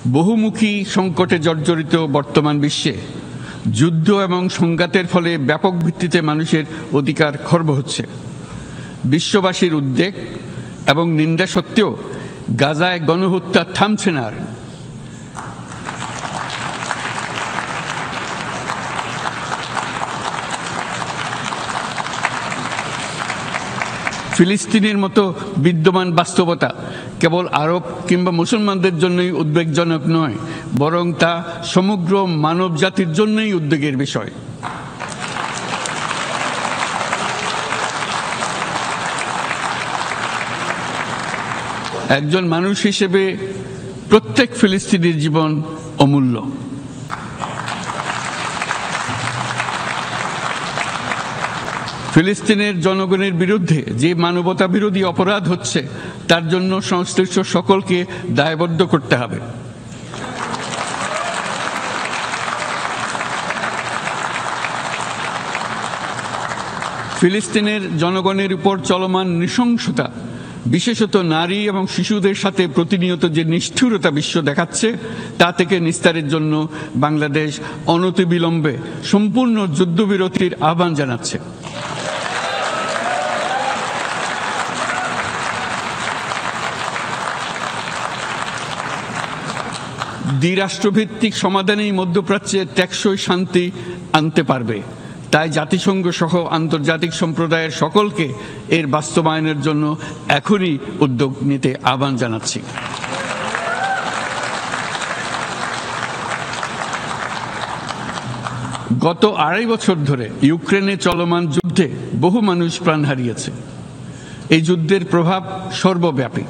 বহুমুখী সংকটে জর্জরিত বর্তমান বিশ্বে যুদ্ধ এবং সংঘাতের ফলে ব্যাপক ভিত্তিতে মানুষের অধিকার খর্ব হচ্ছে। বিশ্ববাসীর উদ্বেগ এবং নিন্দা সত্ত্বেও গাজায় গণহত্যা থামছে না। ফিলিস্তিনের মতো বিদ্যমান বাস্তবতা কেবল আরব কিংবা মুসলমানদের জন্যই উদ্বেগজনক নয়, বরং তা সমগ্র মানব জাতির জন্যই উদ্বেগের বিষয়। একজন মানুষ হিসেবে প্রত্যেক ফিলিস্তিনির জীবন অমূল্য। ফিলিস্তিনের জনগণের বিরুদ্ধে যে মানবতা বিরোধী অপরাধ হচ্ছে তার জন্য সংশ্লিষ্ট সকলকে দায়বদ্ধ করতে হবে। ফিলিস্তিনের জনগণের উপর চলমান নৃশংসতা, বিশেষত নারী এবং শিশুদের সাথে প্রতিনিয়ত যে নিষ্ঠুরতা বিশ্ব দেখাচ্ছে, তা থেকে নিস্তারের জন্য বাংলাদেশ অনতিবিলম্বে সম্পূর্ণ যুদ্ধবিরতির আহ্বান জানাচ্ছে। দ্বিরাষ্ট্রভিত্তিক সমাধানেই মধ্যপ্রাচ্যে টেকসই শান্তি আনতে পারবে। তাই জাতিসংঘ সহ আন্তর্জাতিক সম্প্রদায়ের সকলকে এর বাস্তবায়নের জন্য এখনই উদ্যোগ নিতে আহ্বান জানাচ্ছি। গত 2.5 বছর ধরে ইউক্রেনে চলমান যুদ্ধে বহু মানুষ প্রাণ হারিয়েছে। এই যুদ্ধের প্রভাব সর্বব্যাপী,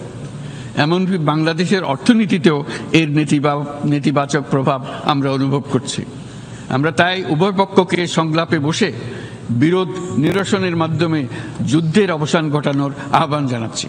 এমনকি বাংলাদেশের অর্থনীতিতেও এর নেতিবাচক প্রভাব আমরা অনুভব করছি। আমরা তাই উভয় পক্ষকে সংলাপে বসে বিরোধ নিরসনের মাধ্যমে যুদ্ধের অবসান ঘটানোর আহ্বান জানাচ্ছি।